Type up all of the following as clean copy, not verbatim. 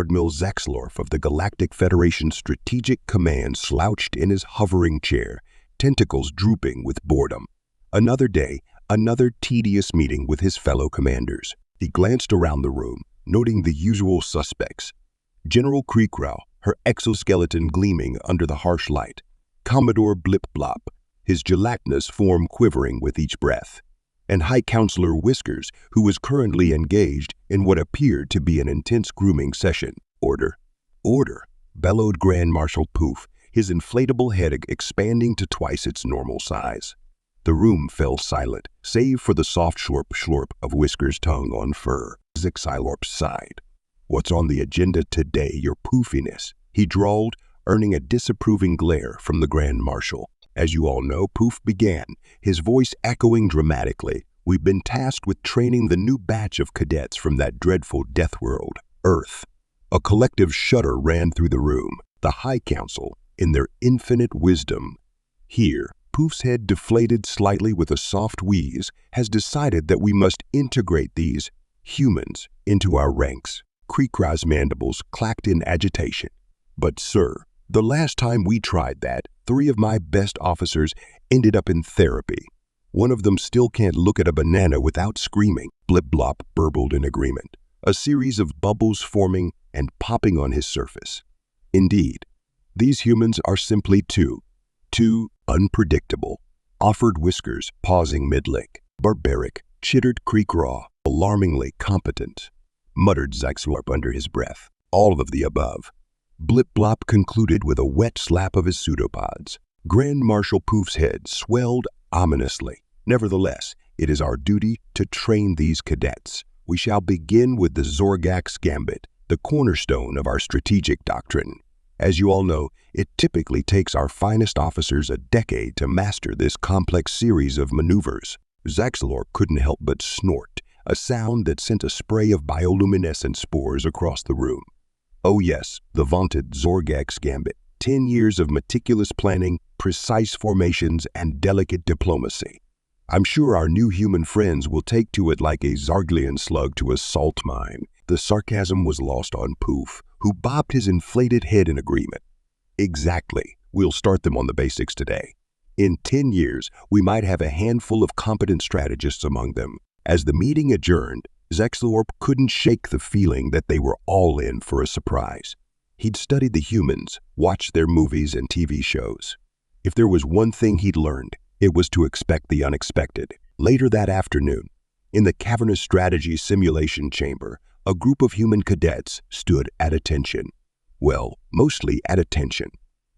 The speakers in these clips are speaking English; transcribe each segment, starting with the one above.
Admiral Zxylorp of the Galactic Federation Strategic Command slouched in his hovering chair, tentacles drooping with boredom. Another day, another tedious meeting with his fellow commanders. He glanced around the room, noting the usual suspects. General Kreekraw, her exoskeleton gleaming under the harsh light. Commodore Blip-Blop, his gelatinous form quivering with each breath. And High Counselor Whiskers, who was currently engaged in what appeared to be an intense grooming session. Order! Order! Bellowed Grand Marshal Poof, his inflatable head expanding to twice its normal size. The room fell silent, save for the soft slurp of Whiskers' tongue on fur. Zxylorp's side. "What's on the agenda today, your poofiness?" he drawled, earning a disapproving glare from the Grand Marshal. "As you all know," Poof began, his voice echoing dramatically, "we've been tasked with training the new batch of cadets from that dreadful death world, Earth." A collective shudder ran through the room. The High Council, in their infinite wisdom. Here, Poof's head deflated slightly with a soft wheeze, has decided that we must integrate these humans into our ranks. Kreekraw's mandibles clacked in agitation. "But sir, the last time we tried that, 3 of my best officers ended up in therapy. One of them still can't look at a banana without screaming." Blip-Blop burbled in agreement, a series of bubbles forming and popping on his surface. "Indeed, these humans are simply too unpredictable," offered Whiskers, pausing mid-lick. "Barbaric," chittered Kreekraw. "Alarmingly competent," muttered Zxylorp under his breath. "All of the above," Blip-Blop concluded with a wet slap of his pseudopods. Grand Marshal Poof's head swelled ominously. "Nevertheless, it is our duty to train these cadets. We shall begin with the Zorgax Gambit, the cornerstone of our strategic doctrine. As you all know, it typically takes our finest officers a decade to master this complex series of maneuvers." Zxylorp couldn't help but snort, a sound that sent a spray of bioluminescent spores across the room. Oh yes, the vaunted Zorgax Gambit. 10 years of meticulous planning, precise formations, and delicate diplomacy. I'm sure our new human friends will take to it like a Zarglian slug to a salt mine. The sarcasm was lost on Poof, who bobbed his inflated head in agreement. "Exactly. We'll start them on the basics today. In 10 years, we might have a handful of competent strategists among them." As the meeting adjourned, Zxylorp couldn't shake the feeling that they were all in for a surprise. He'd studied the humans, watched their movies and TV shows. If there was one thing he'd learned, it was to expect the unexpected. Later that afternoon, in the cavernous strategy simulation chamber, a group of human cadets stood at attention. Well, mostly at attention.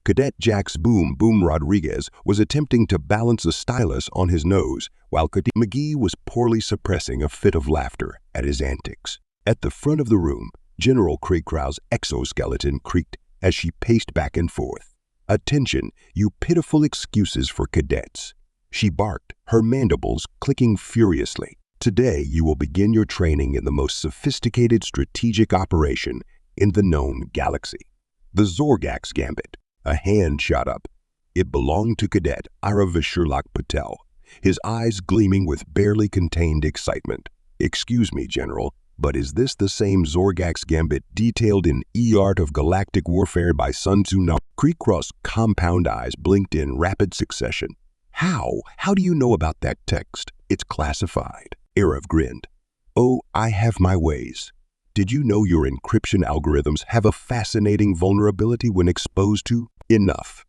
Cadet Jax Boom Rodriguez was attempting to balance a stylus on his nose, while Cadet McGee was poorly suppressing a fit of laughter at his antics. At the front of the room, General Kreekraw's exoskeleton creaked as she paced back and forth. "Attention, you pitiful excuses for cadets," she barked, her mandibles clicking furiously. "Today you will begin your training in the most sophisticated strategic operation in the known galaxy, the Zorgax Gambit." A hand shot up. It belonged to Cadet Sherlock Patel, his eyes gleaming with barely contained excitement. "Excuse me, General, but is this the same Zorgax Gambit detailed in Art of Galactic Warfare by Sun Tzu?" Kreekraw's compound eyes blinked in rapid succession. How do you know about that text? It's classified." Arav grinned. "Oh, I have my ways. Did you know your encryption algorithms have a fascinating vulnerability when exposed to—" "Enough,"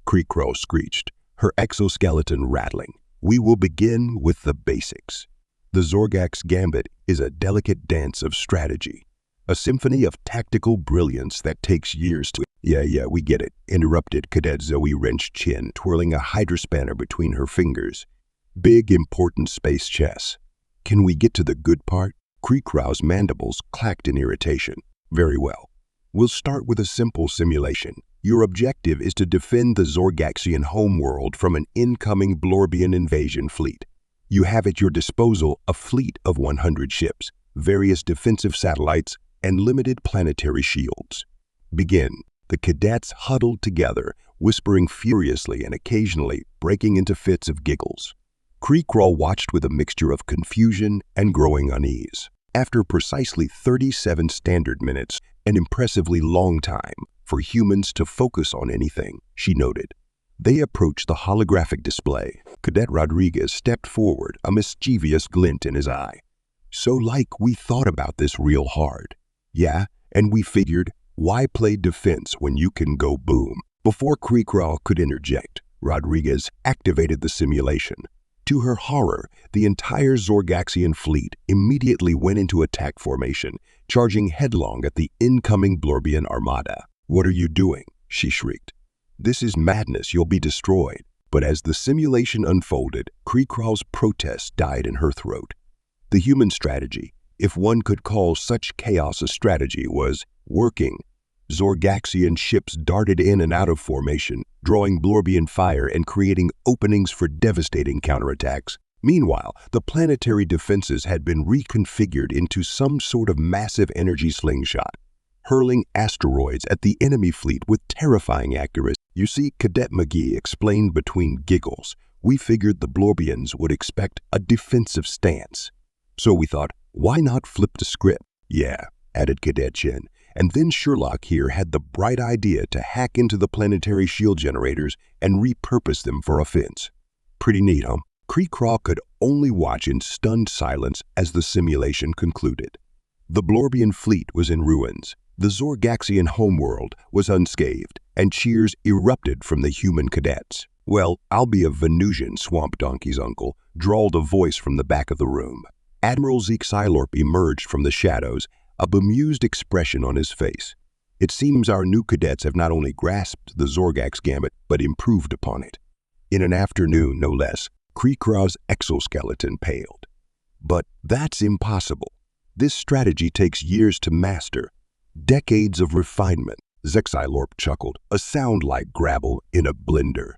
Kreekraw screeched, her exoskeleton rattling. "We will begin with the basics. The Zorgax Gambit is a delicate dance of strategy, a symphony of tactical brilliance that takes years to—" Yeah, we get it," interrupted Cadet Zoe Wrench Chen, twirling a hydrospanner between her fingers. "Big, important space chess. Can we get to the good part?" Kreekraw's mandibles clacked in irritation. "Very well. We'll start with a simple simulation. Your objective is to defend the Zorgaxian homeworld from an incoming Blorbian invasion fleet. You have at your disposal a fleet of 100 ships, various defensive satellites, and limited planetary shields. Begin." The cadets huddled together, whispering furiously and occasionally breaking into fits of giggles. Kreekraw watched with a mixture of confusion and growing unease. After precisely 37 standard minutes, an impressively long time for humans to focus on anything, she noted. They approached the holographic display. Cadet Rodriguez stepped forward, a mischievous glint in his eye. So like we thought about this real hard. Yeah, and we figured, why play defense when you can go boom? Before Kreekraw could interject, Rodriguez activated the simulation. To her horror, the entire Zorgaxian fleet immediately went into attack formation, charging headlong at the incoming Blorbian armada. "What are you doing?" she shrieked. "This is madness, you'll be destroyed." But as the simulation unfolded, Kreekraw's protest died in her throat. The human strategy, if one could call such chaos a strategy, was working. Zorgaxian ships darted in and out of formation, drawing Blorbian fire and creating openings for devastating counterattacks. Meanwhile, the planetary defenses had been reconfigured into some sort of massive energy slingshot, hurling asteroids at the enemy fleet with terrifying accuracy. "You see," Cadet McGee explained between giggles, "we figured the Blorbians would expect a defensive stance. So we thought, why not flip the script?" "Yeah," added Cadet Chen. "And then Sherlock here had the bright idea to hack into the planetary shield generators and repurpose them for offense." Pretty neat, huh? Kreekraw could only watch in stunned silence as the simulation concluded. The Blorbian fleet was in ruins. The Zorgaxian homeworld was unscathed, and cheers erupted from the human cadets. "Well, I'll be a Venusian swamp donkey's uncle," drawled a voice from the back of the room. Admiral Zxylorp emerged from the shadows, a bemused expression on his face. "It seems our new cadets have not only grasped the Zorgax gambit, but improved upon it." In an afternoon, no less, Kreekraw's exoskeleton paled. "But that's impossible. This strategy takes years to master. Decades of refinement," Zxylorp chuckled, "a sound like gravel in a blender."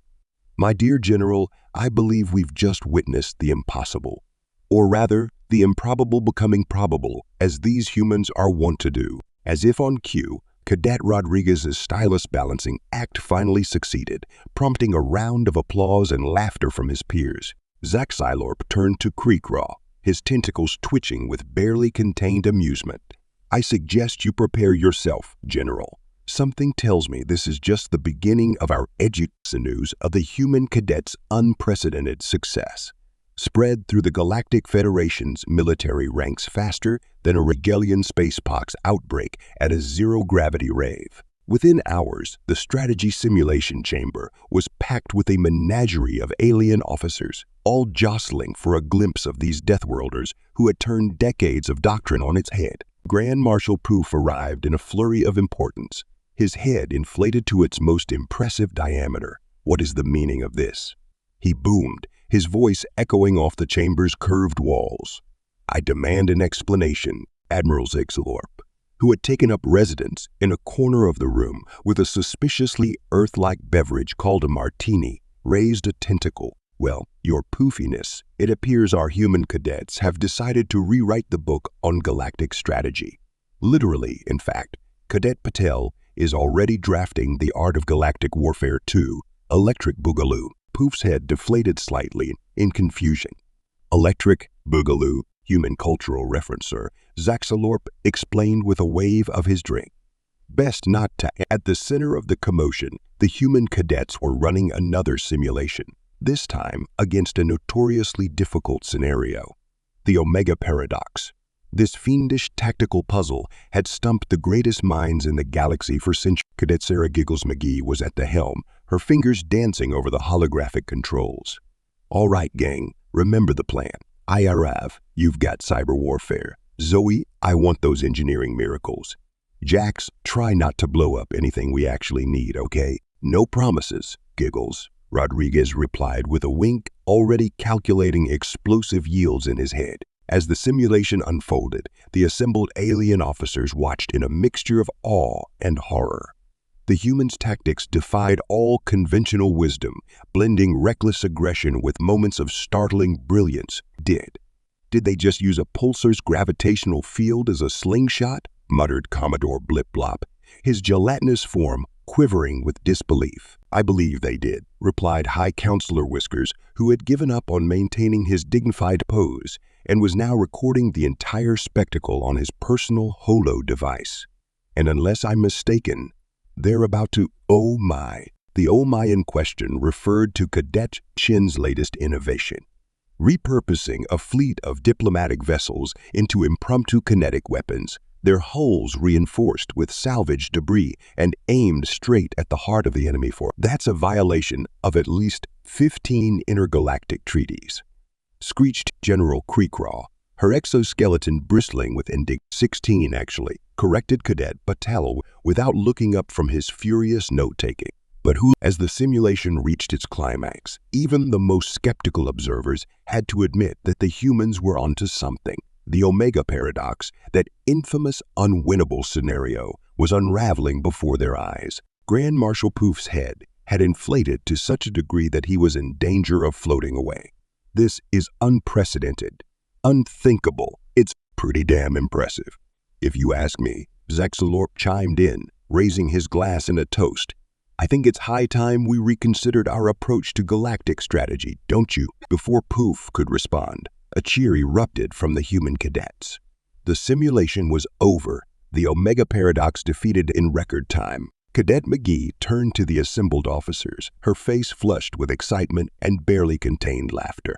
"My dear General, I believe we've just witnessed the impossible. Or rather, the improbable becoming probable, as these humans are wont to do." As if on cue, Cadet Rodriguez's stylus balancing act finally succeeded, prompting a round of applause and laughter from his peers. Zxylorp turned to Kreekraw, his tentacles twitching with barely contained amusement. "I suggest you prepare yourself, General. Something tells me this is just the beginning of our news of the human cadets' unprecedented success. Spread through the Galactic Federation's military ranks faster than a Regalian spacepox outbreak at a zero-gravity rave." Within hours, the strategy simulation chamber was packed with a menagerie of alien officers, all jostling for a glimpse of these deathworlders who had turned decades of doctrine on its head. Grand Marshal Poof arrived in a flurry of importance, his head inflated to its most impressive diameter. "What is the meaning of this?" he boomed, his voice echoing off the chamber's curved walls. "I demand an explanation." Admiral Zxylorp, who had taken up residence in a corner of the room with a suspiciously Earth-like beverage called a martini, raised a tentacle. "Well, your poofiness, it appears our human cadets have decided to rewrite the book on galactic strategy. Literally, in fact, Cadet Patel is already drafting The Art of Galactic Warfare 2, Electric Boogaloo." Poof's head deflated slightly in confusion. "Electric Boogaloo, human cultural reference, sir," Zxylorp explained with a wave of his drink. Best not to. At the center of the commotion, the human cadets were running another simulation, this time against a notoriously difficult scenario, the Omega Paradox. This fiendish tactical puzzle had stumped the greatest minds in the galaxy for centuries. Cadet Sarah Giggles McGee was at the helm, her fingers dancing over the holographic controls. "All right, gang, remember the plan. IRF, you've got cyber warfare. Zoe, I want those engineering miracles. Jax, try not to blow up anything we actually need, okay? No promises, Giggles," Rodriguez replied with a wink, already calculating explosive yields in his head. As the simulation unfolded, the assembled alien officers watched in a mixture of awe and horror. The humans' tactics defied all conventional wisdom, blending reckless aggression with moments of startling brilliance. Did they just use a pulsar's gravitational field as a slingshot?" muttered Commodore Blip-Blop, his gelatinous form quivering with disbelief. "I believe they did," replied High Counselor Whiskers, who had given up on maintaining his dignified pose and was now recording the entire spectacle on his personal holo device. And unless I'm mistaken, they're about to, oh my. The oh my in question referred to Cadet Chen's latest innovation, repurposing a fleet of diplomatic vessels into impromptu kinetic weapons, their hulls reinforced with salvage debris and aimed straight at the heart of the enemy force. That's a violation of at least 15 intergalactic treaties, screeched General Creekraw, her exoskeleton bristling with indignation. 16 actually, corrected Cadet Patel without looking up from his furious note-taking. But who, as the simulation reached its climax, even the most skeptical observers had to admit that the humans were onto something. The Omega Paradox, that infamous unwinnable scenario, was unraveling before their eyes. Grand Marshal Poof's head had inflated to such a degree that he was in danger of floating away. This is unprecedented, unthinkable. It's pretty damn impressive, if you ask me. Zxylorp chimed in, raising his glass in a toast. I think it's high time we reconsidered our approach to galactic strategy, don't you? Before Poof could respond, a cheer erupted from the human cadets. The simulation was over, the Omega Paradox defeated in record time. Cadet McGee turned to the assembled officers, her face flushed with excitement and barely contained laughter.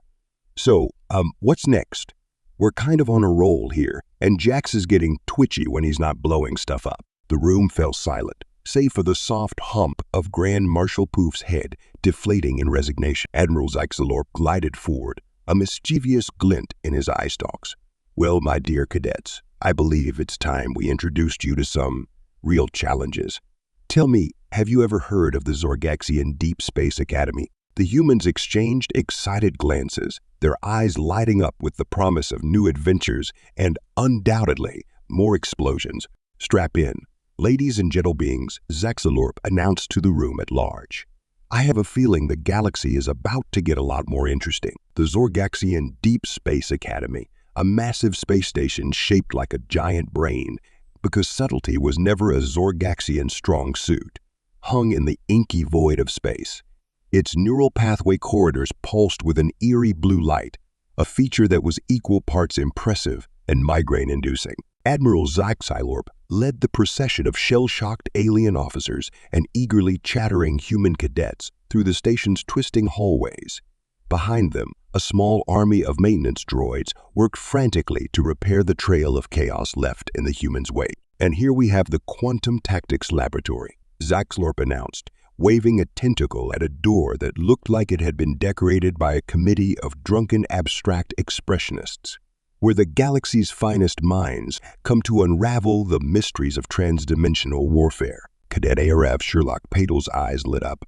So, what's next? We're kind of on a roll here, and Jax is getting twitchy when he's not blowing stuff up. The room fell silent, save for the soft hump of Grand Marshal Poof's head deflating in resignation. Admiral Zxylorp glided forward, a mischievous glint in his eye stalks. Well, my dear cadets, I believe it's time we introduced you to some real challenges. Tell me, have you ever heard of the Zorgaxian Deep Space Academy? The humans exchanged excited glances, their eyes lighting up with the promise of new adventures and, undoubtedly, more explosions. Strap in. Ladies and gentle beings, Zxylorp announced to the room at large. I have a feeling the galaxy is about to get a lot more interesting. The Zorgaxian Deep Space Academy, a massive space station shaped like a giant brain, because subtlety was never a Zorgaxian strong suit, hung in the inky void of space. Its neural pathway corridors pulsed with an eerie blue light, a feature that was equal parts impressive and migraine-inducing. Admiral Zxylorp led the procession of shell-shocked alien officers and eagerly chattering human cadets through the station's twisting hallways. Behind them, a small army of maintenance droids worked frantically to repair the trail of chaos left in the humans' wake. And here we have the Quantum Tactics Laboratory, Zxylorp announced, waving a tentacle at a door that looked like it had been decorated by a committee of drunken abstract expressionists, where the galaxy's finest minds come to unravel the mysteries of transdimensional warfare. Cadet ARF Sherlock Patel's eyes lit up.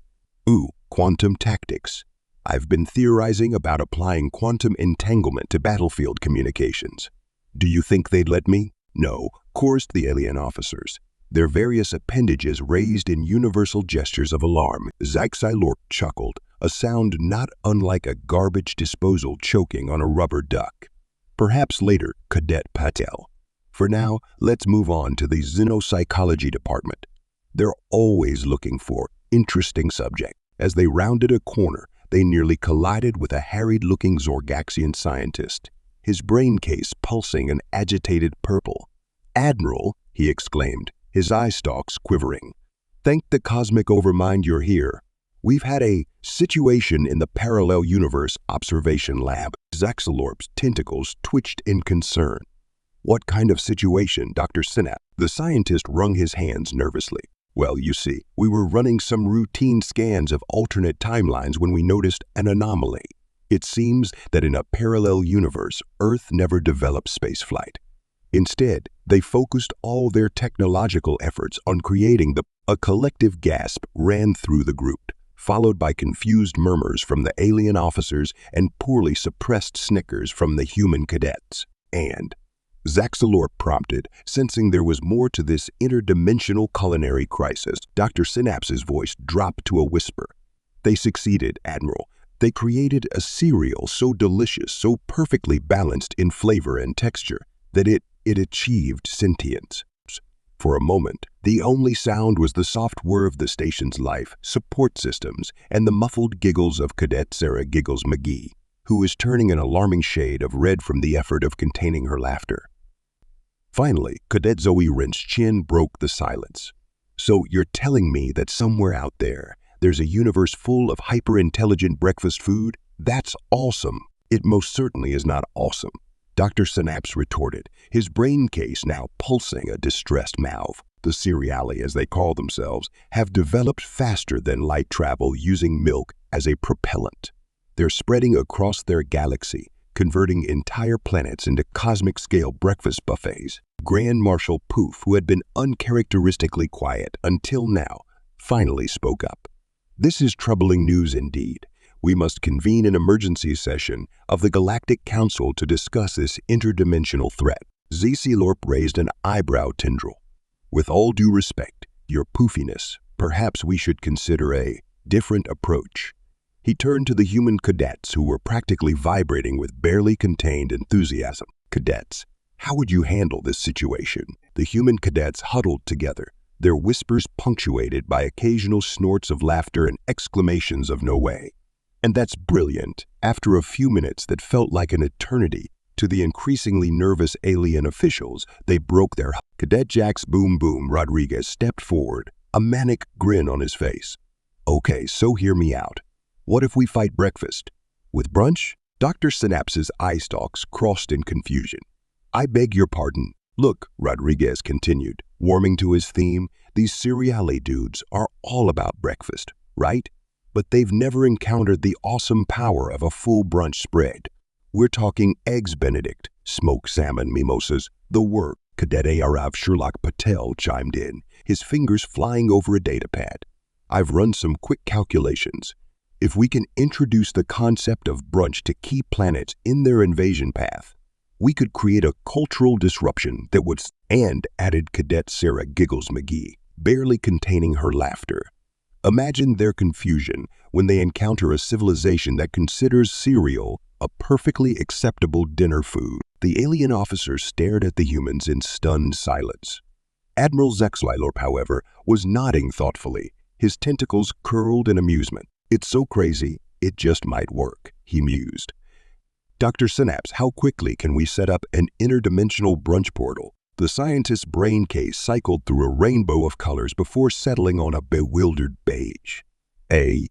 Ooh, quantum tactics. I've been theorizing about applying quantum entanglement to battlefield communications. Do you think they'd let me? No, chorused the alien officers, their various appendages raised in universal gestures of alarm. Zxylorp chuckled, a sound not unlike a garbage disposal choking on a rubber duck. Perhaps later, Cadet Patel. For now, let's move on to the xenopsychology department. They're always looking for interesting subjects. As they rounded a corner, they nearly collided with a harried-looking Zorgaxian scientist, his brain case pulsing an agitated purple. "Admiral," he exclaimed, his eye stalks quivering. "Thank the cosmic overmind you're here. We've had a situation in the parallel universe observation lab." Zxylorp's tentacles twitched in concern. "What kind of situation, Dr. Synapse?" The scientist wrung his hands nervously. "Well, you see, we were running some routine scans of alternate timelines when we noticed an anomaly. It seems that in a parallel universe, Earth never developed spaceflight. Instead, they focused all their technological efforts on creating A collective gasp ran through the group, followed by confused murmurs from the alien officers and poorly suppressed snickers from the human cadets. "And," Zxylorp prompted, sensing there was more to this interdimensional culinary crisis. Dr. Synapse's voice dropped to a whisper. "They succeeded, Admiral. They created a cereal so delicious, so perfectly balanced in flavor and texture, that it achieved sentience." For a moment, the only sound was the soft whir of the station's life support systems and the muffled giggles of Cadet Sarah Giggles McGee, who was turning an alarming shade of red from the effort of containing her laughter. Finally, Cadet Zxylorp's chin broke the silence. "So you're telling me that somewhere out there's a universe full of hyper-intelligent breakfast food? That's awesome." "It most certainly is not awesome," Dr. Synapse retorted, his brain case now pulsing a distressed mouth. "The cereali, as they call themselves, have developed faster than light travel using milk as a propellant. They're spreading across their galaxy, converting entire planets into cosmic-scale breakfast buffets." Grand Marshal Poof, who had been uncharacteristically quiet until now, finally spoke up. "This is troubling news indeed. We must convene an emergency session of the Galactic Council to discuss this interdimensional threat." Zxylorp raised an eyebrow tendril. "With all due respect, your poofiness, perhaps we should consider a different approach." He turned to the human cadets who were practically vibrating with barely contained enthusiasm. "Cadets, how would you handle this situation?" The human cadets huddled together, their whispers punctuated by occasional snorts of laughter and exclamations of "no way." "And that's brilliant." After a few minutes that felt like an eternity to the increasingly nervous alien officials, they broke their Cadet Jax Boom Boom Rodriguez stepped forward, a manic grin on his face. "Okay, so hear me out. What if we fight breakfast? With brunch?" Dr. Synapse's eye stalks crossed in confusion. "I beg your pardon." "Look," Rodriguez continued, warming to his theme, "these cereali dudes are all about breakfast, right? But they've never encountered the awesome power of a full brunch spread. We're talking eggs Benedict, smoked salmon mimosas, the work." Cadet Admiral Sherlock Patel chimed in, his fingers flying over a datapad. "I've run some quick calculations. If we can introduce the concept of brunch to key planets in their invasion path, we could create a cultural disruption that would..." "And," added Cadet Sarah Giggles McGee, barely containing her laughter. "Imagine their confusion when they encounter a civilization that considers cereal a perfectly acceptable dinner food." The alien officers stared at the humans in stunned silence. Admiral Zxylorp, however, was nodding thoughtfully, his tentacles curled in amusement. "It's so crazy, it just might work," he mused. "Dr. Synapse, how quickly can we set up an interdimensional brunch portal?" The scientist's brain case cycled through a rainbow of colors before settling on a bewildered beige. A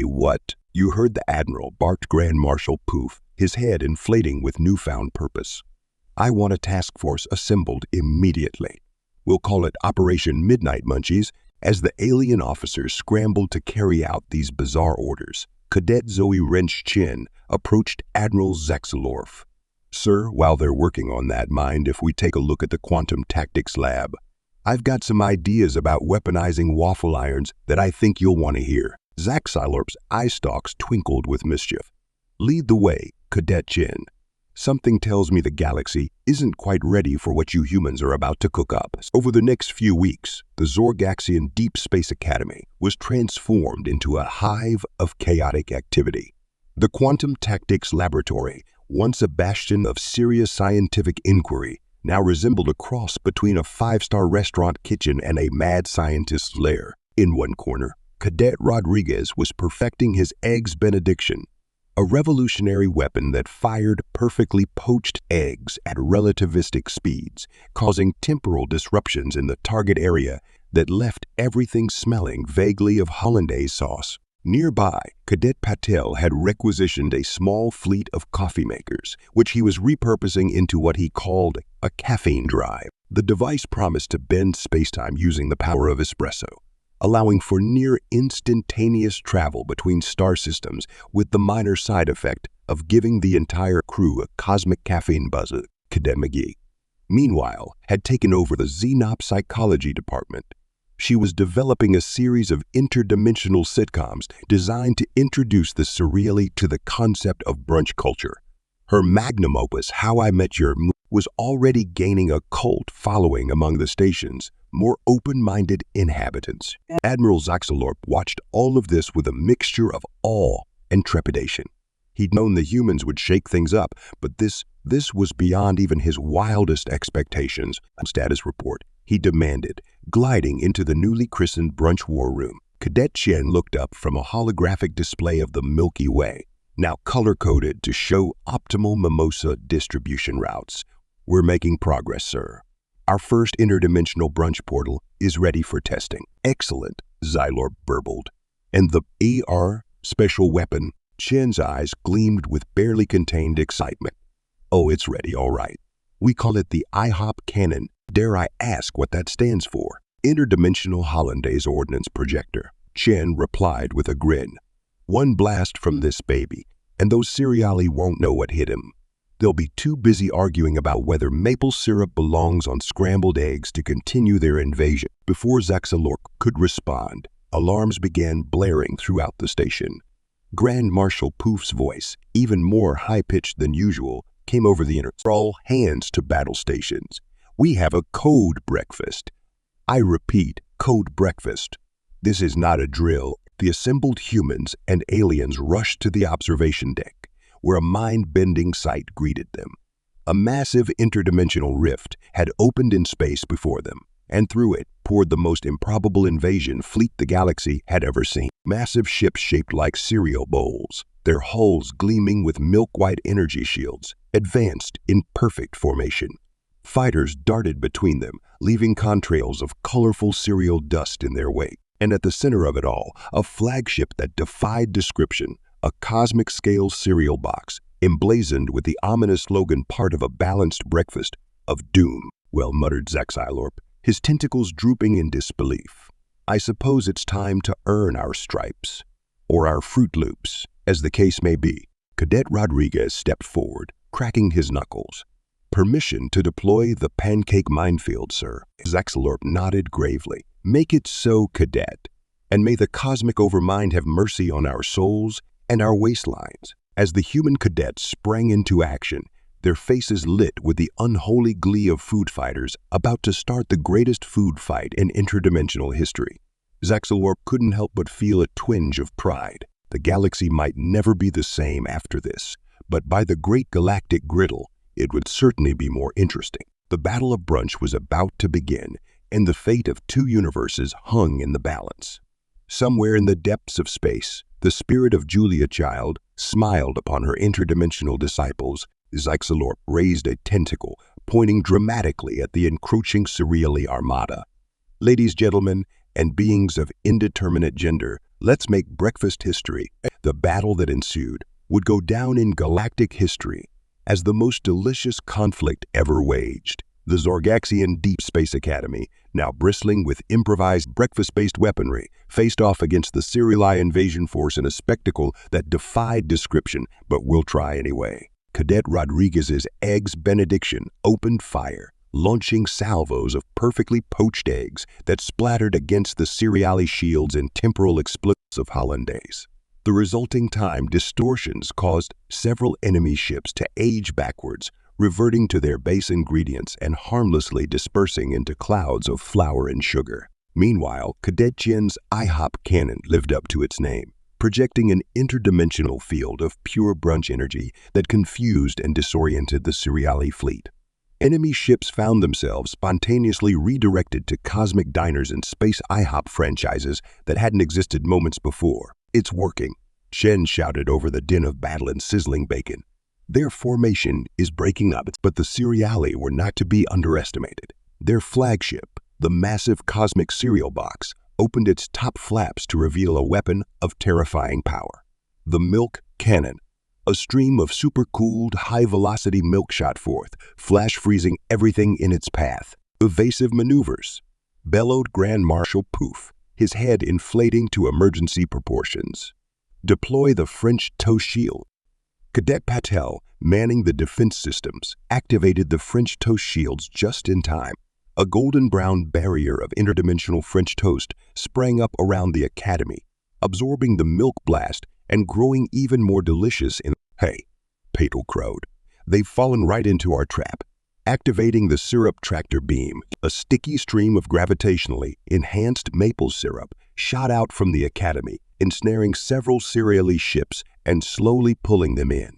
what?" "You heard the Admiral," barked Grand Marshal Poof, his head inflating with newfound purpose. "I want a task force assembled immediately. We'll call it Operation Midnight Munchies." As the alien officers scrambled to carry out these bizarre orders, Cadet Zxylorp's Chen approached Admiral Zxylorp. "Sir, while they're working on that, mind if we take a look at the quantum tactics lab? I've got some ideas about weaponizing waffle irons that I think you'll want to hear." Zxylorp's eye stalks twinkled with mischief. "Lead the way, Cadet Chen. Something tells me the galaxy isn't quite ready for what you humans are about to cook up." Over the next few weeks, the Zorgaxian Deep Space Academy was transformed into a hive of chaotic activity. The Quantum Tactics Laboratory, once a bastion of serious scientific inquiry, now resembled a cross between a five-star restaurant kitchen and a mad scientist's lair. In one corner, Cadet Rodriguez was perfecting his eggs benediction, a revolutionary weapon that fired perfectly poached eggs at relativistic speeds, causing temporal disruptions in the target area that left everything smelling vaguely of hollandaise sauce. Nearby, Cadet Patel had requisitioned a small fleet of coffee makers, which he was repurposing into what he called a caffeine drive. The device promised to bend spacetime using the power of espresso, allowing for near instantaneous travel between star systems with the minor side effect of giving the entire crew a cosmic caffeine buzz. Cadet McGee, meanwhile, had taken over the Xenop Psychology Department. She was developing a series of interdimensional sitcoms designed to introduce the surreally to the concept of brunch culture. Her magnum opus, How I Met Your Mother, was already gaining a cult following among the station's more open-minded inhabitants. Admiral Zxylorp watched all of this with a mixture of awe and trepidation. He'd known the humans would shake things up, but this was beyond even his wildest expectations. Status report, he demanded, gliding into the newly christened brunch war room. Cadet Chen looked up from a holographic display of the Milky Way, now color-coded to show optimal mimosa distribution routes. We're making progress, sir. Our first interdimensional brunch portal is ready for testing. Excellent, Zxylorp burbled. And the AR special weapon? Chen's eyes gleamed with barely contained excitement. Oh, it's ready, all right. We call it the IHOP cannon. Dare I ask what that stands for? Interdimensional Hollandaise Ordnance Projector. Chen replied with a grin. One blast from this baby, and those cereali won't know what hit him. They'll be too busy arguing about whether maple syrup belongs on scrambled eggs to continue their invasion. Before Zxylorp could respond, alarms began blaring throughout the station. Grand Marshal Poof's voice, even more high-pitched than usual, came over the intercom. All hands to battle stations. We have a code breakfast. I repeat, code breakfast. This is not a drill. The assembled humans and aliens rushed to the observation deck, where a mind-bending sight greeted them. A massive interdimensional rift had opened in space before them, and through it poured the most improbable invasion fleet the galaxy had ever seen. Massive ships shaped like cereal bowls, their hulls gleaming with milk-white energy shields, advanced in perfect formation. Fighters darted between them, leaving contrails of colorful cereal dust in their wake. And at the center of it all, a flagship that defied description, a cosmic-scale cereal box, emblazoned with the ominous slogan part of a balanced breakfast of doom. Well, muttered Zxylorp, his tentacles drooping in disbelief. I suppose it's time to earn our stripes, or our Fruit Loops, as the case may be. Cadet Rodriguez stepped forward, cracking his knuckles. Permission to deploy the pancake minefield, sir. Zxylorp nodded gravely. Make it so, Cadet, and may the cosmic overmind have mercy on our souls and our waistlines. As the human cadets sprang into action, their faces lit with the unholy glee of food fighters about to start the greatest food fight in interdimensional history. Zxylorp couldn't help but feel a twinge of pride. The galaxy might never be the same after this, but by the great galactic griddle, it would certainly be more interesting. The Battle of Brunch was about to begin, and the fate of two universes hung in the balance. Somewhere in the depths of space, the spirit of Julia Child smiled upon her interdimensional disciples. Zxylorp raised a tentacle, pointing dramatically at the encroaching cereally armada. Ladies, gentlemen, and beings of indeterminate gender, let's make breakfast history. The battle that ensued would go down in galactic history as the most delicious conflict ever waged. The Zorgaxian Deep Space Academy, now bristling with improvised breakfast-based weaponry, faced off against the Cereali invasion force in a spectacle that defied description, but we'll try anyway. Cadet Rodriguez's Eggs Benediction opened fire, launching salvos of perfectly poached eggs that splattered against the Cereali shields and temporal explosives of Hollandaise. The resulting time distortions caused several enemy ships to age backwards, reverting to their base ingredients and harmlessly dispersing into clouds of flour and sugar. Meanwhile, Cadet Chen's IHOP cannon lived up to its name, projecting an interdimensional field of pure brunch energy that confused and disoriented the Cereali fleet. Enemy ships found themselves spontaneously redirected to cosmic diners and space IHOP franchises that hadn't existed moments before. It's working, Chen shouted over the din of battle and sizzling bacon. Their formation is breaking up, but the Cereali were not to be underestimated. Their flagship, the massive cosmic cereal box, opened its top flaps to reveal a weapon of terrifying power. The Milk Cannon. A stream of super-cooled, high-velocity milk shot forth, flash-freezing everything in its path. Evasive maneuvers, bellowed Grand Marshal Poof, his head inflating to emergency proportions. Deploy the French toe shield. Cadet Patel, manning the defense systems, activated the French toast shields just in time. A golden-brown barrier of interdimensional French toast sprang up around the academy, absorbing the milk blast and growing even more delicious in— Hey, Patel crowed. They've fallen right into our trap. Activating the syrup tractor beam, a sticky stream of gravitationally enhanced maple syrup shot out from the academy, ensnaring several Cereali ships and slowly pulling them in.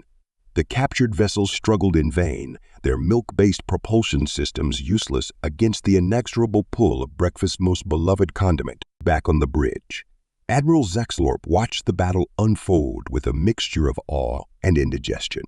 The captured vessels struggled in vain, their milk-based propulsion systems useless against the inexorable pull of breakfast's most beloved condiment. Back on the bridge, Admiral Zxylorp watched the battle unfold with a mixture of awe and indigestion.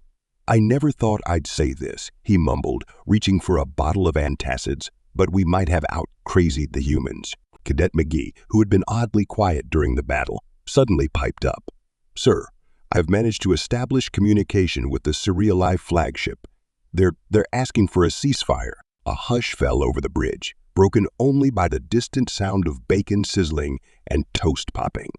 "I never thought I'd say this," he mumbled, reaching for a bottle of antacids, "but we might have out-crazied the humans." Cadet McGee, who had been oddly quiet during the battle, suddenly piped up. "Sir, I've managed to establish communication with the Seriali flagship. They're asking for a ceasefire." A hush fell over the bridge, broken only by the distant sound of bacon sizzling and toast popping.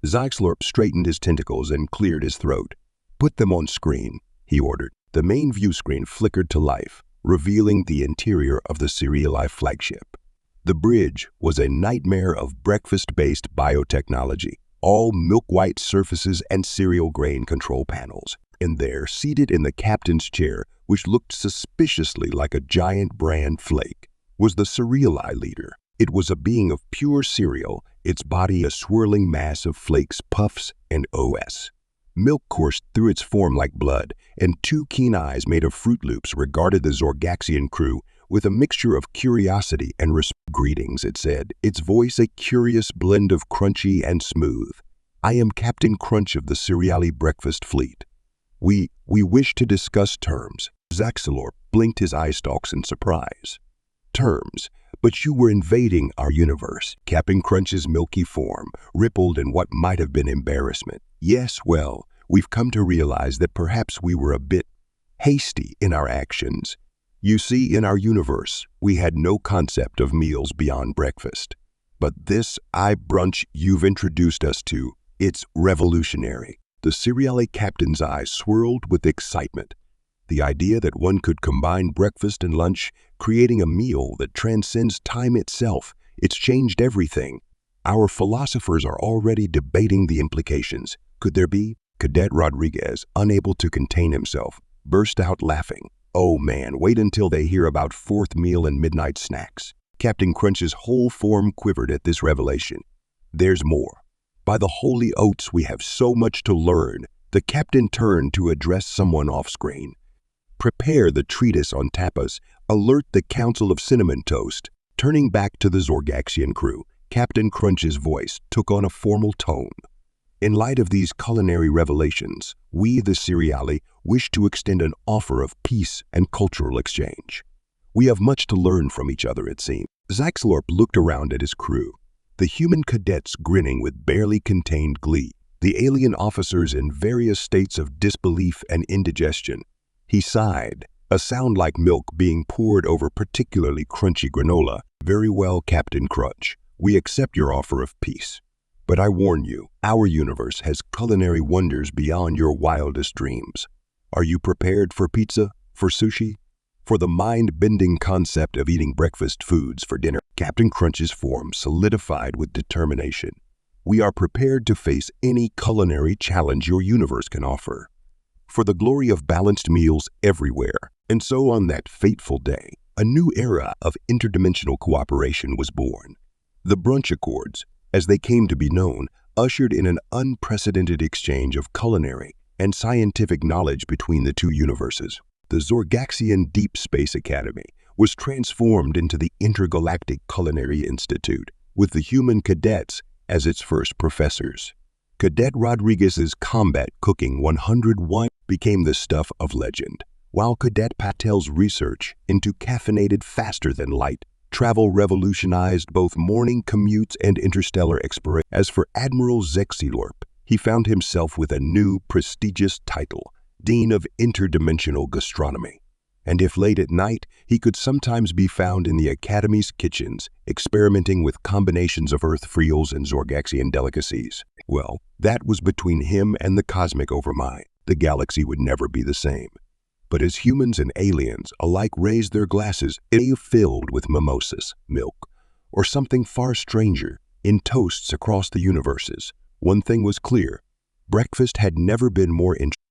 Zxylorp straightened his tentacles and cleared his throat. "Put them on screen," he ordered. The main view screen flickered to life, revealing the interior of the Seriali flagship. The bridge was a nightmare of breakfast-based biotechnology, all milk-white surfaces and cereal grain control panels. And there, seated in the captain's chair, which looked suspiciously like a giant bran flake, was the Seriali leader. It was a being of pure cereal, its body a swirling mass of flakes, puffs, and OS. Milk coursed through its form like blood, and two keen eyes made of Fruit Loops regarded the Zorgaxian crew with a mixture of curiosity and respect. "Greetings," it said, its voice a curious blend of crunchy and smooth. "I am Captain Crunch of the Seriali breakfast fleet. We wish to discuss terms." Zxylorp blinked his eye stalks in surprise. "Terms? But you were invading our universe." Captain Crunch's milky form rippled in what might have been embarrassment. "Yes, well, we've come to realize that perhaps we were a bit hasty in our actions. You see, in our universe, we had no concept of meals beyond breakfast. But this brunch you've introduced us to, it's revolutionary." The Seriali captain's eyes swirled with excitement. The idea that one could combine breakfast and lunch, creating a meal that transcends time itself, it's changed everything. Our philosophers are already debating the implications. Could there be? Cadet Rodriguez, unable to contain himself, burst out laughing. "Oh man, wait until they hear about fourth meal and midnight snacks." Captain Crunch's whole form quivered at this revelation. "There's more. By the holy oats, we have so much to learn." The captain turned to address someone off-screen. "Prepare the treatise on tapas. Alert the Council of Cinnamon Toast." Turning back to the Zorgaxian crew, Captain Crunch's voice took on a formal tone. "In light of these culinary revelations, we, the Seriali, wish to extend an offer of peace and cultural exchange. We have much to learn from each other, it seems." Zxylorp looked around at his crew, the human cadets grinning with barely contained glee, the alien officers in various states of disbelief and indigestion. He sighed, a sound like milk being poured over particularly crunchy granola. "Very well, Captain Crunch, we accept your offer of peace. But I warn you, our universe has culinary wonders beyond your wildest dreams. Are you prepared for pizza, for sushi, for the mind-bending concept of eating breakfast foods for dinner?" Captain Crunch's form solidified with determination. "We are prepared to face any culinary challenge your universe can offer, for the glory of balanced meals everywhere." And so on that fateful day, a new era of interdimensional cooperation was born. The Brunch Accords, as they came to be known, ushered in an unprecedented exchange of culinary and scientific knowledge between the two universes. The Zorgaxian Deep Space Academy was transformed into the Intergalactic Culinary Institute, with the human cadets as its first professors. Cadet Rodriguez's combat cooking 101 became the stuff of legend, while Cadet Patel's research into caffeinated faster-than-light travel revolutionized both morning commutes and interstellar exploration. As for Admiral Zxylorp, he found himself with a new, prestigious title, Dean of Interdimensional Gastronomy. And if late at night, he could sometimes be found in the Academy's kitchens, experimenting with combinations of Earth friels and Zorgaxian delicacies. Well, that was between him and the cosmic overmind. The galaxy would never be the same. But as humans and aliens alike raised their glasses, it filled with mimosas, milk, or something far stranger, in toasts across the universes, one thing was clear: breakfast had never been more interesting.